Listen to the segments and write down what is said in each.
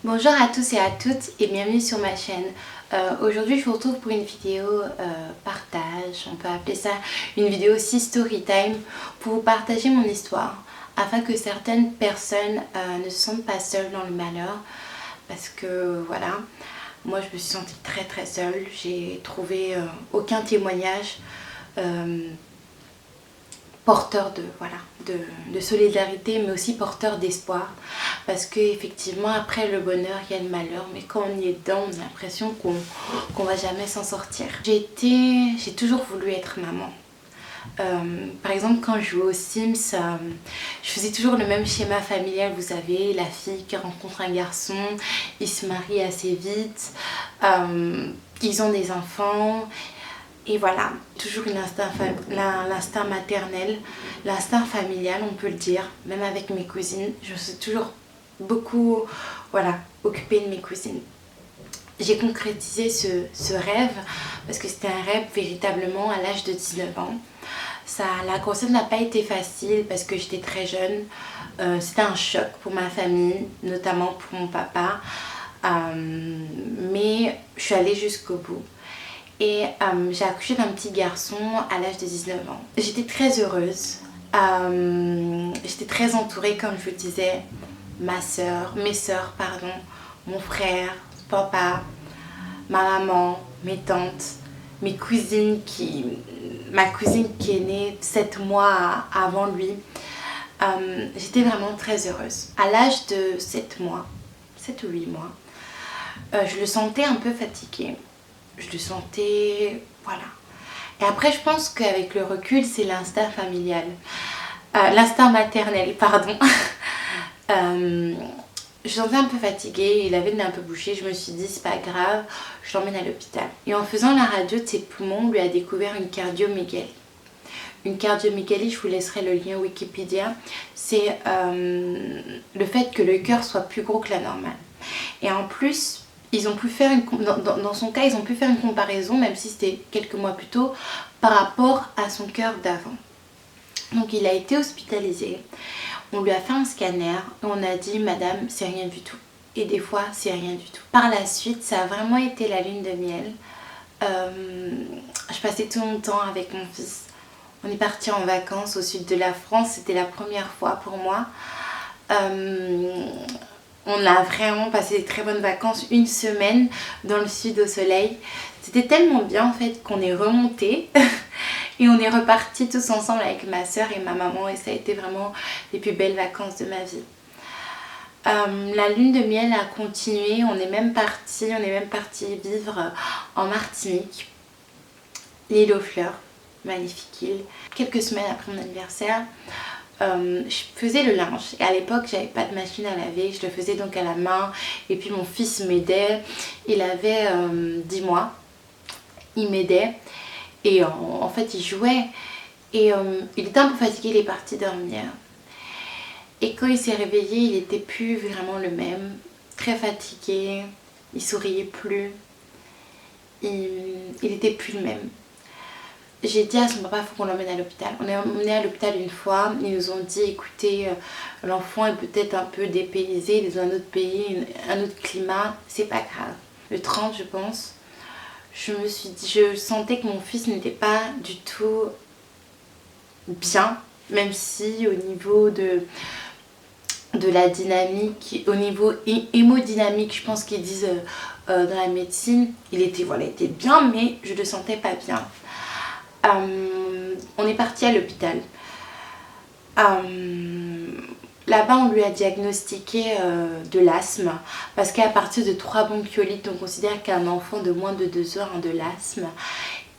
Bonjour à tous et à toutes et bienvenue sur ma chaîne. Aujourd'hui je vous retrouve pour une vidéo partage, on peut appeler ça une vidéo aussi story time, pour vous partager mon histoire afin que certaines personnes ne se sentent pas seules dans le malheur, parce que voilà, moi je me suis sentie très seule, j'ai trouvé aucun témoignage porteur de solidarité, mais aussi porteur d'espoir, parce que effectivement après le bonheur il y a le malheur, mais quand on y est dedans on a l'impression qu'on va jamais s'en sortir. J'ai toujours voulu être maman. Par exemple, quand je jouais aux Sims, je faisais toujours le même schéma familial, vous savez, la fille qui rencontre un garçon, ils se marient assez vite, ils ont des enfants. Et voilà, toujours l'instinct maternel, l'instinct familial, on peut le dire. Même avec mes cousines, je me suis toujours beaucoup occupée de mes cousines. J'ai concrétisé ce rêve parce que c'était un rêve véritablement à l'âge de 19 ans. La grossesse n'a pas été facile parce que j'étais très jeune. C'était un choc pour ma famille, notamment pour mon papa. Mais je suis allée jusqu'au bout. Et j'ai accouché d'un petit garçon à l'âge de 19 ans. J'étais très heureuse, j'étais très entourée, comme je vous disais, mes soeurs, mon frère, papa, ma maman, mes tantes, ma cousine qui est née 7 mois avant lui. J'étais vraiment très heureuse. À l'âge de 7 ou 8 mois, je le sentais un peu fatigué. Je le sentais, voilà. Et après, je pense qu'avec le recul, c'est l'instinct familial. L'instinct maternel, pardon. Je le sentais un peu fatigué, il avait le nez un peu bouché. Je me suis dit, c'est pas grave, je l'emmène à l'hôpital. Et en faisant la radio de ses poumons, on lui a découvert une cardiomégalie. Une cardiomégalie, je vous laisserai le lien Wikipédia. C'est le fait que le cœur soit plus gros que la normale. Et en plus, ils ont pu faire dans son cas, ils ont pu faire une comparaison, même si c'était quelques mois plus tôt, par rapport à son cœur d'avant. Donc il a été hospitalisé, on lui a fait un scanner et on a dit, madame, c'est rien du tout. Et des fois, c'est rien du tout. Par la suite, ça a vraiment été la lune de miel. Je passais tout mon temps avec mon fils. On est parti en vacances au sud de la France, c'était la première fois pour moi. On a vraiment passé des très bonnes vacances, une semaine dans le sud au soleil. C'était tellement bien en fait qu'on est remonté et on est reparti tous ensemble avec ma soeur et ma maman, et ça a été vraiment les plus belles vacances de ma vie. La lune de miel a continué, on est même parti vivre en Martinique, l'île aux fleurs, magnifique île. Quelques semaines après mon anniversaire, je faisais le linge, et à l'époque j'avais pas de machine à laver, je le faisais donc à la main, et puis mon fils m'aidait. Il avait 10 mois, il m'aidait et en fait il jouait, et il était un peu fatigué, il est parti dormir, et quand il s'est réveillé il était plus vraiment le même, très fatigué, il souriait plus, il était plus le même. J'ai dit à son papa, il faut qu'on l'emmène à l'hôpital. On est emmené à l'hôpital une fois, ils nous ont dit, écoutez, l'enfant est peut-être un peu dépaysé, il est dans un autre pays, un autre climat, c'est pas grave. Le 30 je pense, je sentais que mon fils n'était pas du tout bien, même si au niveau de la dynamique, au niveau hémodynamique, je pense qu'ils disent dans la médecine, il était bien, mais je le sentais pas bien. On est parti à l'hôpital. Là-bas on lui a diagnostiqué de l'asthme, parce qu'à partir de 3 bronchiolites on considère qu'un enfant de moins de 2 ans a de l'asthme.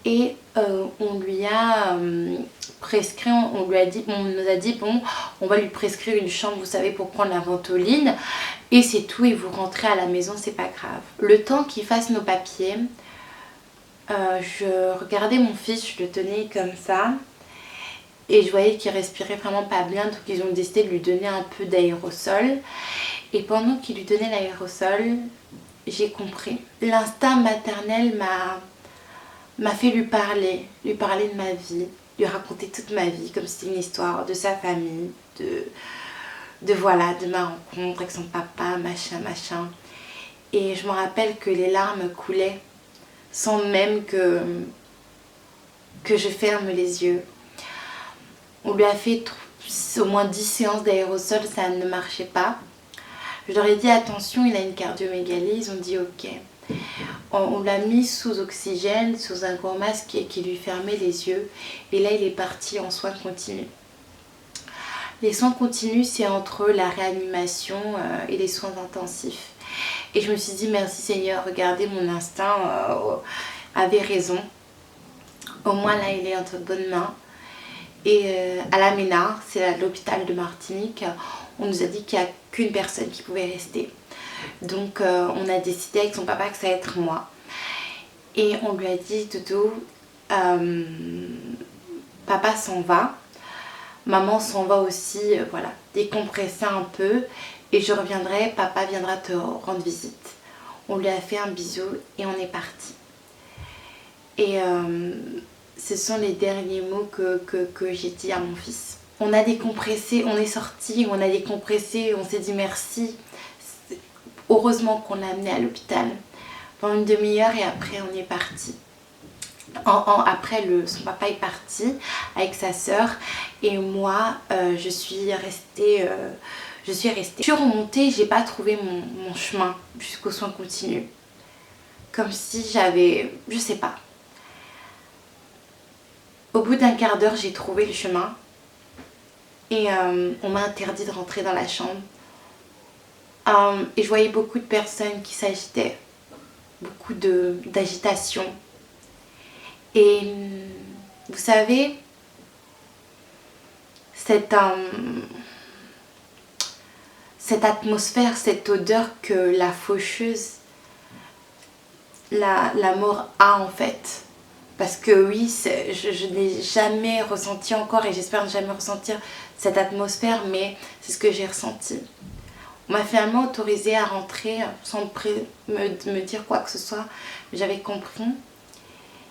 Et on lui a prescrit, on nous a dit bon, on va lui prescrire une chambre, vous savez, pour prendre la ventoline, et c'est tout, et vous rentrez à la maison, c'est pas grave. Le temps qu'il fasse nos papiers, je regardais mon fils, je le tenais comme ça et je voyais qu'il respirait vraiment pas bien, donc ils ont décidé de lui donner un peu d'aérosol. Et pendant qu'il lui donnait l'aérosol, j'ai compris. L'instinct maternel m'a fait lui parler de ma vie, lui raconter toute ma vie comme c'était une histoire de sa famille, de ma rencontre avec son papa, machin. Et je me rappelle que les larmes coulaient sans même que je ferme les yeux. On lui a fait au moins 10 séances d'aérosol, ça ne marchait pas. Je leur ai dit attention, il a une cardiomégalie, ils ont dit ok. On l'a mis sous oxygène, sous un gros masque qui lui fermait les yeux. Et là, il est parti en soins continus. Les soins continus, c'est entre la réanimation et les soins intensifs. Et je me suis dit merci Seigneur, regardez, mon instinct avait raison. Au moins là, il est entre de bonnes mains. Et à la MENA, c'est l'hôpital de Martinique, on nous a dit qu'il n'y a qu'une personne qui pouvait rester. Donc on a décidé avec son papa que ça allait être moi. Et on lui a dit Doudou, papa s'en va, maman s'en va aussi, voilà, décompresser un peu et je reviendrai, papa viendra te rendre visite. On lui a fait un bisou et on est parti. Et ce sont les derniers mots que j'ai dit à mon fils. On a décompressé, on est sorti, on a décompressé, on s'est dit merci. Heureusement qu'on l'a amené à l'hôpital pendant une demi-heure et après on est parti. Après son papa est parti avec sa soeur et moi je suis restée. Je suis remontée, j'ai pas trouvé mon chemin jusqu'aux soins continus. Comme si j'avais, je sais pas. Au bout d'un quart d'heure, j'ai trouvé le chemin et on m'a interdit de rentrer dans la chambre. Et je voyais beaucoup de personnes qui s'agitaient, beaucoup d'agitation. Et vous savez, cette atmosphère, cette odeur que la faucheuse, la mort a en fait. Parce que oui, je n'ai jamais ressenti encore et j'espère ne jamais ressentir cette atmosphère, mais c'est ce que j'ai ressenti. On m'a finalement autorisée à rentrer sans me dire quoi que ce soit. J'avais compris.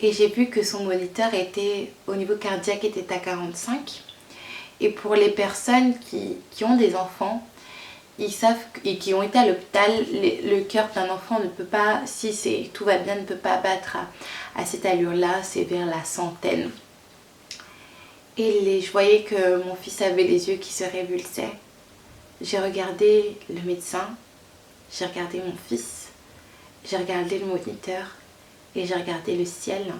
Et j'ai vu que son moniteur était, au niveau cardiaque, était à 45. Et pour les personnes qui ont des enfants, ils savent et qui ont été à l'hôpital, le cœur d'un enfant ne peut pas, si tout va bien, ne peut pas battre à cette allure-là, c'est vers la centaine. Et je voyais que mon fils avait les yeux qui se révulsaient. J'ai regardé le médecin, j'ai regardé mon fils, j'ai regardé le moniteur et j'ai regardé le ciel.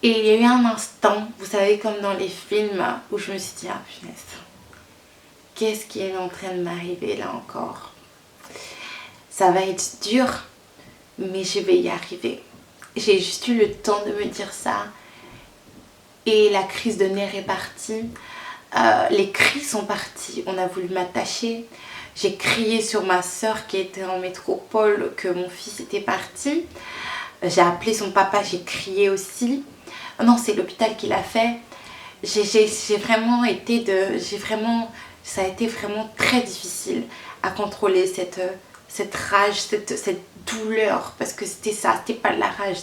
Et il y a eu un instant, vous savez, comme dans les films, où je me suis dit, ah punaise, qu'est-ce qui est en train de m'arriver là encore? Ça va être dur, mais je vais y arriver. J'ai juste eu le temps de me dire ça. Et la crise de nerfs est partie. Les cris sont partis. On a voulu m'attacher. J'ai crié sur ma soeur qui était en métropole que mon fils était parti. J'ai appelé son papa, j'ai crié aussi. Non, c'est l'hôpital qui l'a fait. J'ai vraiment été ça a été vraiment très difficile à contrôler cette rage, cette douleur. Parce que c'était ça, c'était pas de la rage,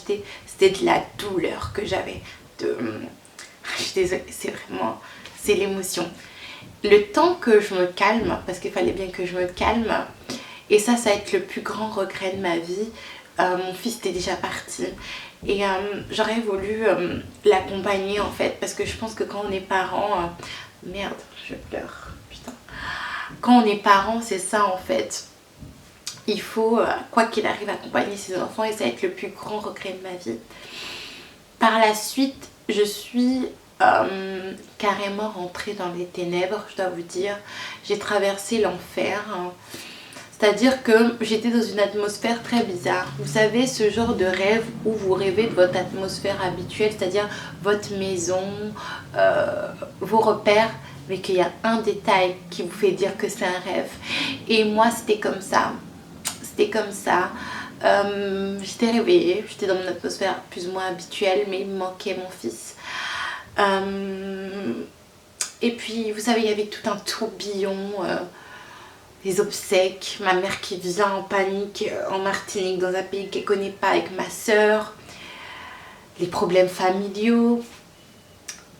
c'était de la douleur que j'avais. Je suis désolée, c'est l'émotion. Le temps que je me calme, parce qu'il fallait bien que je me calme, et ça va être le plus grand regret de ma vie. Mon fils était déjà parti et j'aurais voulu l'accompagner en fait, parce que je pense que quand on est parent, merde, je pleure, putain. Quand on est parent, c'est ça en fait. Il faut, quoi qu'il arrive, accompagner ses enfants et ça va être le plus grand regret de ma vie. Par la suite, je suis carrément rentrée dans les ténèbres, je dois vous dire. J'ai traversé l'enfer. C'est-à-dire que j'étais dans une atmosphère très bizarre. Vous savez, ce genre de rêve où vous rêvez de votre atmosphère habituelle, c'est-à-dire votre maison, vos repères, mais qu'il y a un détail qui vous fait dire que c'est un rêve. Et moi, c'était comme ça. C'était comme ça. J'étais réveillée, j'étais dans mon atmosphère plus ou moins habituelle, mais il me manquait mon fils. Et puis, vous savez, il y avait tout un tourbillon... les obsèques, ma mère qui vient en panique en Martinique, dans un pays qu'elle ne connaît pas, avec ma soeur, les problèmes familiaux.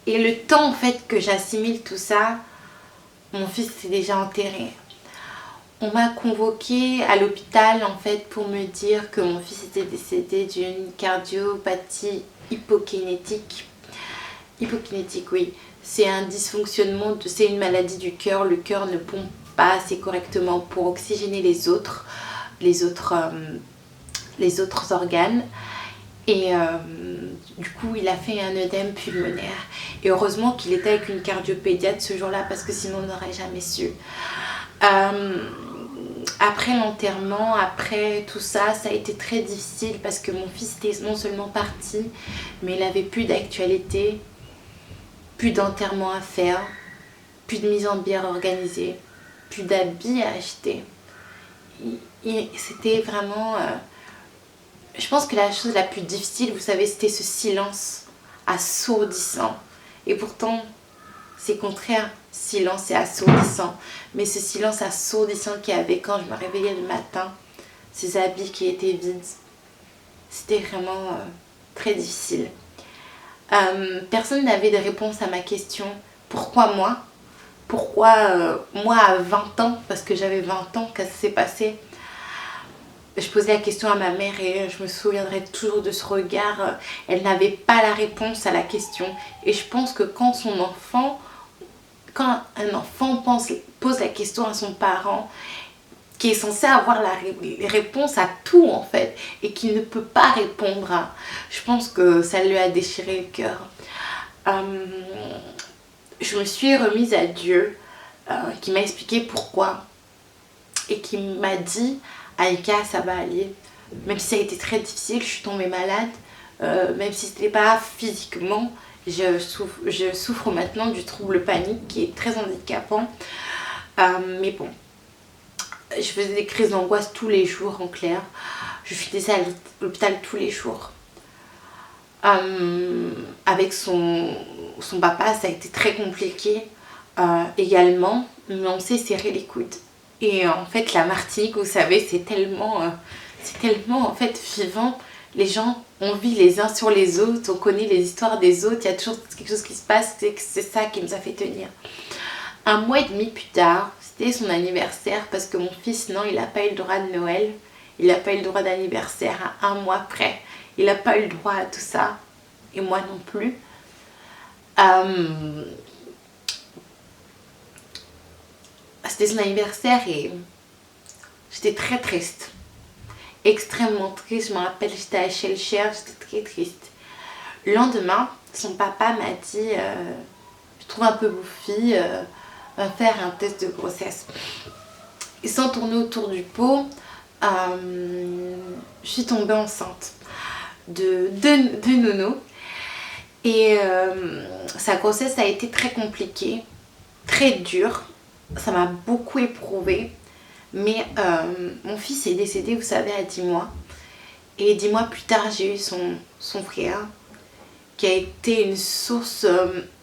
Et le temps en fait que j'assimile tout ça, mon fils s'est déjà enterré. On m'a convoquée à l'hôpital en fait pour me dire que mon fils était décédé d'une cardiopathie hypokinétique. Hypokinétique, oui. C'est un dysfonctionnement, c'est une maladie du cœur. Le cœur ne pompe pas assez correctement pour oxygéner les autres organes. Et du coup, il a fait un œdème pulmonaire. Et heureusement qu'il était avec une cardiopédiatre ce jour-là parce que sinon on n'aurait jamais su. Après l'enterrement, après tout ça, ça a été très difficile parce que mon fils était non seulement parti, mais il n'avait plus d'actualité, plus d'enterrement à faire, plus de mise en bière organisée, plus d'habits à acheter. C'était vraiment... je pense que la chose la plus difficile, vous savez, c'était ce silence assourdissant. Et pourtant, c'est contraire, silence et assourdissant. Mais ce silence assourdissant qu'il y avait quand je me réveillais le matin, ces habits qui étaient vides, c'était vraiment très difficile. Personne n'avait de réponse à ma question. Pourquoi moi ? Pourquoi moi à 20 ans ? Parce que j'avais 20 ans, qu'est-ce qui s'est passé ? Je posais la question à ma mère et je me souviendrai toujours de ce regard. Elle n'avait pas la réponse à la question. Et je pense que quand un enfant pose la question à son parent, qui est censé avoir la réponse à tout en fait, et qui ne peut pas répondre, je pense que ça lui a déchiré le cœur. Je me suis remise à Dieu, qui m'a expliqué pourquoi, et qui m'a dit: Aïka, ça va aller. Même si ça a été très difficile, je suis tombée malade, même si ce n'était pas physiquement, je souffre maintenant du trouble panique qui est très handicapant. Mais bon, je faisais des crises d'angoisse tous les jours en clair. Je finissais à l'hôpital tous les jours. Avec son papa, ça a été très compliqué également, mais on s'est serré les coudes. Et en fait, la Martinique, vous savez, c'est tellement en fait vivant. Les gens, on vit les uns sur les autres, on connaît les histoires des autres, il y a toujours quelque chose qui se passe, c'est ça qui nous a fait tenir. 1 mois et demi plus tard, c'était son anniversaire, parce que mon fils, non, il n'a pas eu le droit de Noël, il n'a pas eu le droit d'anniversaire à 1 mois près, il n'a pas eu le droit à tout ça, et moi non plus. C'était son anniversaire et j'étais très triste, extrêmement triste. Je me rappelle, j'étais à Shellshare, j'étais très triste. Le lendemain, son papa m'a dit je trouve un peu bouffi, va faire un test de grossesse. Et sans tourner autour du pot, je suis tombée enceinte de Nono. Et sa grossesse a été très compliquée, très dure. Ça m'a beaucoup éprouvée. Mais mon fils est décédé, vous savez, à 10 mois. Et 10 mois plus tard, j'ai eu son frère, qui a été une source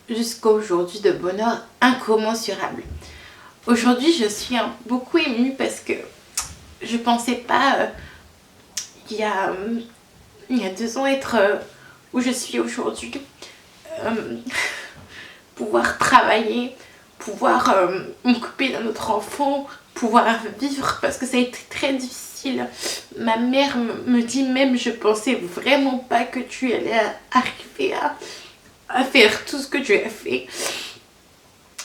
jusqu'à aujourd'hui de bonheur incommensurable. Aujourd'hui, je suis beaucoup émue parce que je pensais pas, il y a 2 ans, être où je suis aujourd'hui. Pouvoir travailler, pouvoir m'occuper d'un autre enfant, pouvoir vivre, parce que ça a été très difficile. Ma mère me dit même, je pensais vraiment pas que tu allais arriver à faire tout ce que tu as fait.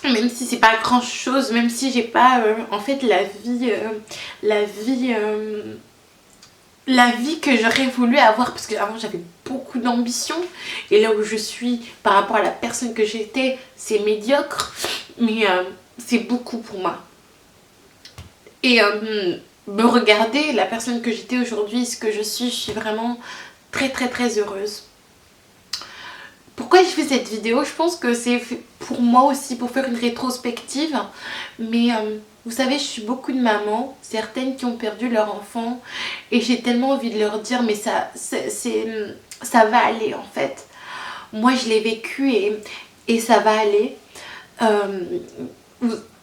Même si c'est pas grand chose, même si j'ai pas en fait la vie que j'aurais voulu avoir, parce que avant j'avais beaucoup d'ambition et là où je suis par rapport à la personne que j'étais, c'est médiocre, mais c'est beaucoup pour moi. Et me regarder, la personne que j'étais aujourd'hui, ce que je suis vraiment très très très heureuse. Pourquoi j'ai fait cette vidéo? Je pense que c'est pour moi aussi, pour faire une rétrospective, mais vous savez, je suis beaucoup de mamans, certaines qui ont perdu leur enfant, et j'ai tellement envie de leur dire, mais ça va aller en fait. Moi je l'ai vécu et ça va aller.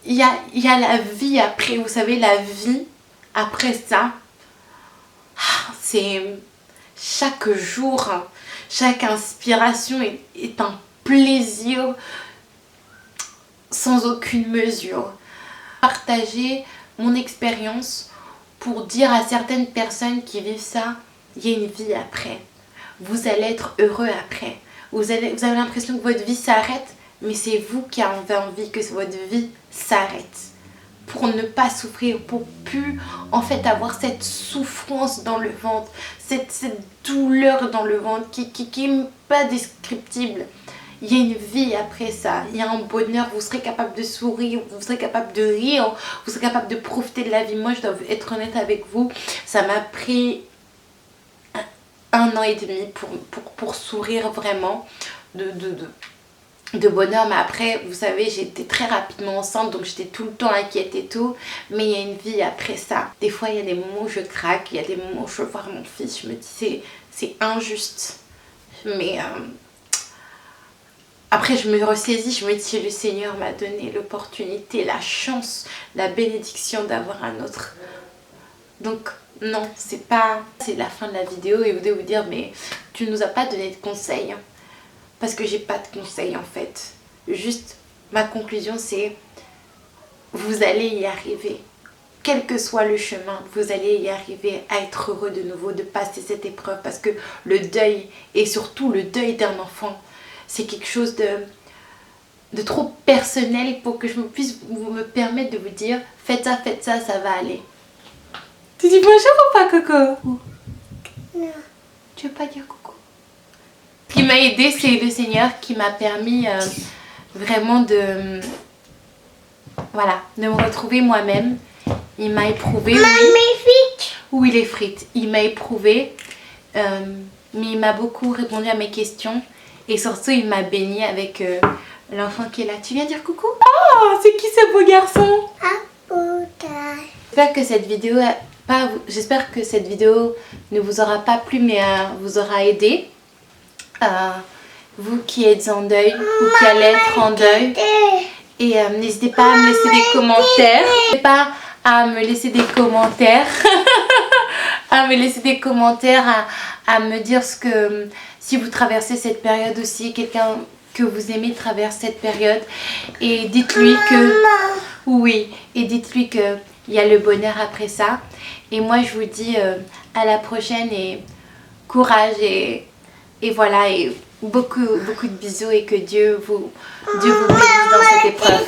Il y a la vie après, vous savez, la vie après ça, c'est chaque jour, chaque inspiration est un plaisir sans aucune mesure. Partager mon expérience pour dire à certaines personnes qui vivent ça, il y a une vie après. Vous allez être heureux après. Vous avez l'impression que votre vie s'arrête, mais c'est vous qui avez envie que votre vie s'arrête. Pour ne pas souffrir, pour plus en fait avoir cette souffrance dans le ventre, cette douleur dans le ventre qui n'est pas descriptible. Il y a une vie après ça, il y a un bonheur, vous serez capable de sourire, vous serez capable de rire, vous serez capable de profiter de la vie. Moi, je dois être honnête avec vous, ça m'a pris 1 an et demi pour sourire vraiment de bonheur. Mais après, vous savez, j'étais très rapidement enceinte, donc j'étais tout le temps inquiète et tout. Mais il y a une vie après ça. Des fois, il y a des moments où je craque, il y a des moments où je veux voir mon fils, je me dis c'est injuste. Mais après, je me ressaisis, je me dis le Seigneur m'a donné l'opportunité, la chance, la bénédiction d'avoir un autre. Donc non, c'est la fin de la vidéo et vous devez vous dire mais tu nous as pas donné de conseils. Parce que j'ai pas de conseils en fait. Juste ma conclusion c'est vous allez y arriver. Quel que soit le chemin, vous allez y arriver à être heureux de nouveau, de passer cette épreuve. Parce que le deuil, et surtout le deuil d'un enfant, c'est quelque chose de trop personnel pour que je puisse me permettre de vous dire faites ça, ça va aller. Tu dis bonjour ou pas, Coco? Non. Tu veux pas dire coucou? Ce qui m'a aidé, c'est le Seigneur qui m'a permis vraiment de me retrouver moi-même. Il m'a éprouvé. Oui, les frites. Il m'a éprouvé, mais il m'a beaucoup répondu à mes questions et surtout il m'a béni avec l'enfant qui est là. Tu viens dire coucou? Oh, c'est qui ce beau garçon? J'espère que cette vidéo ne vous aura pas plu mais vous aura aidé. Vous qui êtes en deuil ou qui allez être en deuil. Et n'hésitez pas à me laisser des commentaires. N'hésitez pas à me laisser des commentaires. À me laisser des commentaires, à me dire si vous traversez cette période aussi, quelqu'un que vous aimez traverse cette période. Et dites-lui que... Oui, et dites-lui qu'il y a le bonheur après ça. Et moi je vous dis à la prochaine et courage et voilà et beaucoup de bisous et que Dieu vous bénisse dans cette épreuve.